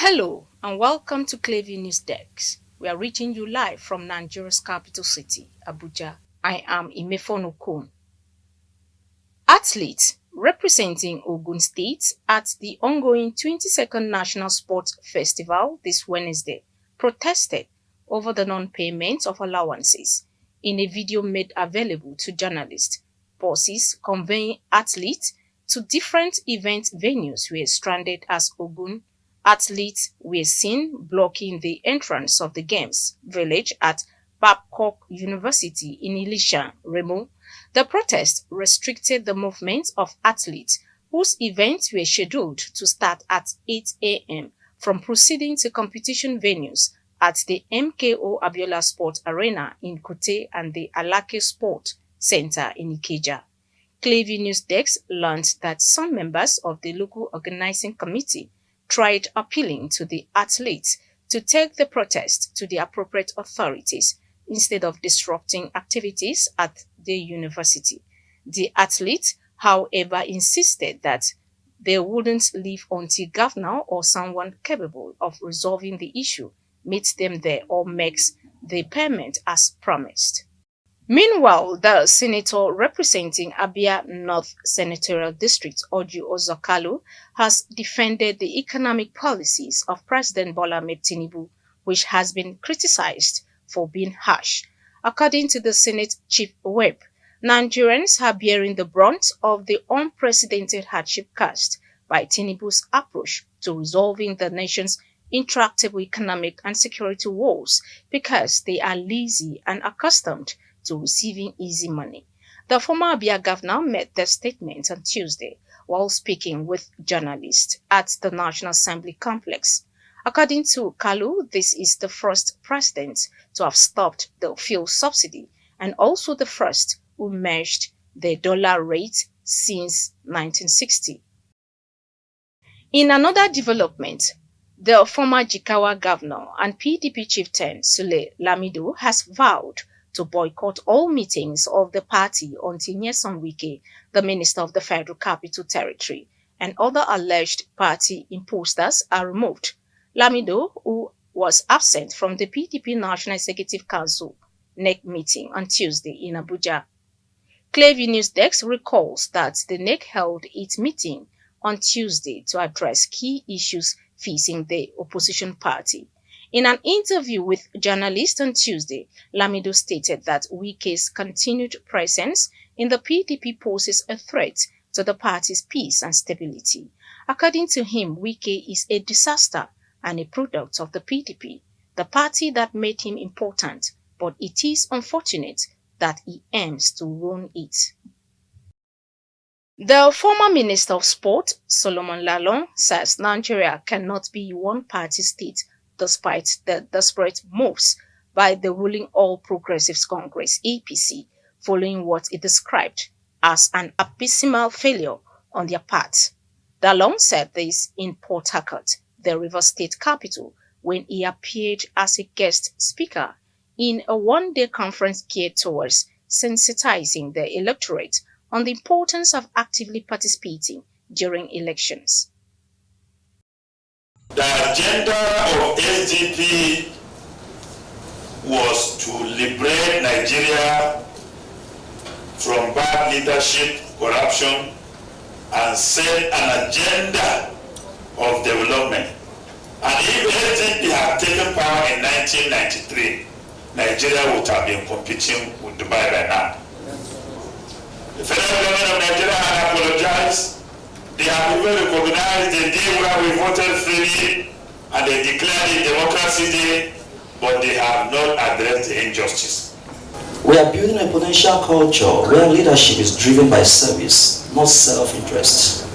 Hello and welcome to Clavy News Desk. We are reaching you live from Nigeria's capital city, Abuja. I am Imefon Okon. Athletes representing Ogun State at the ongoing 22nd National Sports Festival this Wednesday protested over the non-payment of allowances in a video made available to journalists. Buses conveying athletes to different event venues were stranded as Ogun athletes were seen blocking the entrance of the games village at Babcock University in Elisha, Remo. The protest restricted the movement of athletes whose events were scheduled to start at 8 a.m. from proceeding to competition venues at the MKO Abiola Sport Arena in Kute and the Alake Sport Center in Ikeja. Clavy News Desk learned that some members of the local organizing committee tried appealing to the athletes to take the protest to the appropriate authorities instead of disrupting activities at the university. The athletes, however, insisted that they wouldn't leave until governor or someone capable of resolving the issue meets them there or makes the payment as promised. Meanwhile, the senator representing Abia North Senatorial District, Oju Ozakalu, has defended the economic policies of President Bola Ahmed Tinubu, which has been criticized for being harsh. According to the Senate Chief Whip, Nigerians are bearing the brunt of the unprecedented hardship caused by Tinubu's approach to resolving the nation's intractable economic and security woes because they are lazy and accustomed to receiving easy money. The former Abia governor made the statement on Tuesday while speaking with journalists at the National Assembly complex. According to Kalu, this is the first president to have stopped the fuel subsidy and also the first who matched the dollar rate since 1960. In another development, the former Jigawa governor and PDP chieftain Sule Lamido has vowed to boycott all meetings of the party until Nyesom Wike, the Minister of the Federal Capital Territory, and other alleged party imposters are removed. Lamido, who was absent from the PDP National Executive Council NEC meeting on Tuesday in Abuja. Clavy News Desk recalls that the NEC held its meeting on Tuesday to address key issues facing the opposition party. In an interview with journalists on Tuesday, Lamido stated that Wike's continued presence in the PDP poses a threat to the party's peace and stability. According to him, Wike is a disaster and a product of the PDP, the party that made him important, but it is unfortunate that he aims to ruin it. The former Minister of Sport, Solomon Lalong, says Nigeria cannot be a one-party state despite the desperate moves by the ruling All Progressives Congress (APC) following what it described as an abysmal failure on their part. Lalong said this in Port Harcourt, the Rivers State capital, when he appeared as a guest speaker in a one-day conference geared towards sensitizing the electorate on the importance of actively participating during elections. The agenda of SDP was to liberate Nigeria from bad leadership, corruption, and set an agenda of development. And if SDP had taken power in 1993, Nigeria would have been competing with Dubai by now. The federal government of Nigeria had apologized. They have even recognized the day where we voted freely and they declared it Democracy Day, but they have not addressed the injustice. We are building a potential culture where leadership is driven by service, not self-interest.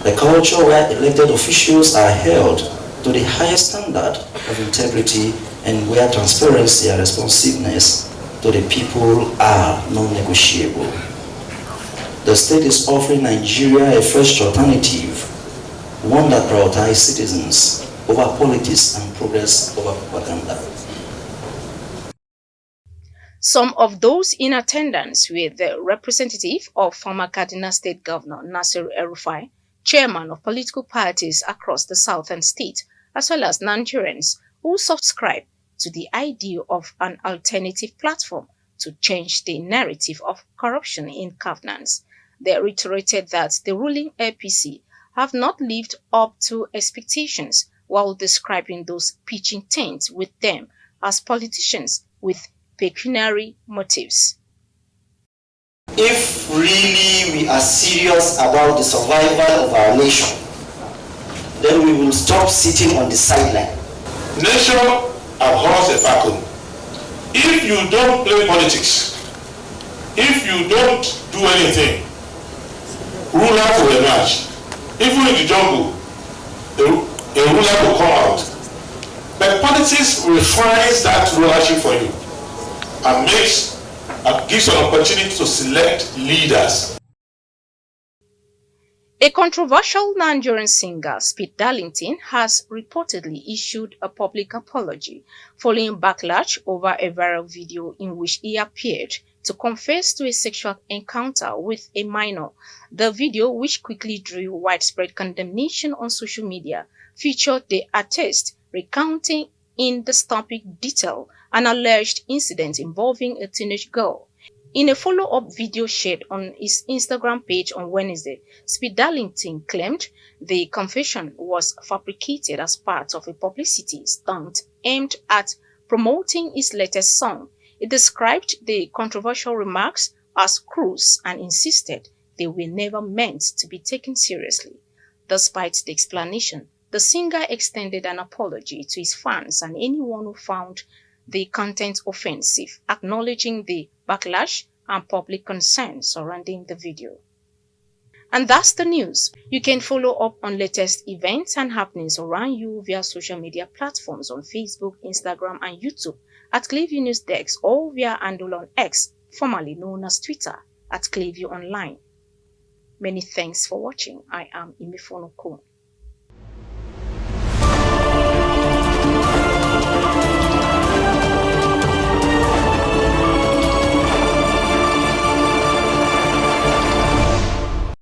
A culture where elected officials are held to the highest standard of integrity and where transparency and responsiveness to the people are non-negotiable. The state is offering Nigeria a fresh alternative, one that prioritizes citizens over politics and progress over propaganda. Some of those in attendance were the representative of former Kaduna State Governor Nasir El-Rufai, chairman of political parties across the southern state, as well as Nigerians who subscribe to the idea of an alternative platform to change the narrative of corruption in governance. They reiterated that the ruling APC have not lived up to expectations while describing those pitching tents with them as politicians with pecuniary motives. If really we are serious about the survival of our nation, then we will stop sitting on the sideline. Nation abhors a vacuum. If you don't play politics, if you don't do anything, rulers will emerge. Even in the jungle, a ruler will come out. But politics refines that rulership for you and gives an opportunity to select leaders. A controversial Nigerian singer, Speed Darlington, has reportedly issued a public apology following backlash over a viral video in which he appeared to confess to a sexual encounter with a minor. The video, which quickly drew widespread condemnation on social media, featured the artist recounting in dystopic detail an alleged incident involving a teenage girl. In a follow-up video shared on his Instagram page on Wednesday, Speed Darlington claimed the confession was fabricated as part of a publicity stunt aimed at promoting his latest song. He described the controversial remarks as cruise and insisted they were never meant to be taken seriously. Despite the explanation, the singer extended an apology to his fans and anyone who found the content offensive, acknowledging the backlash and public concern surrounding the video. And that's the news. You can follow up on latest events and happenings around you via social media platforms on Facebook, Instagram, and YouTube at Clearview News Desk or via handle on X, formerly known as Twitter, at Clearview Online. Many thanks for watching. I am Imifono Kun.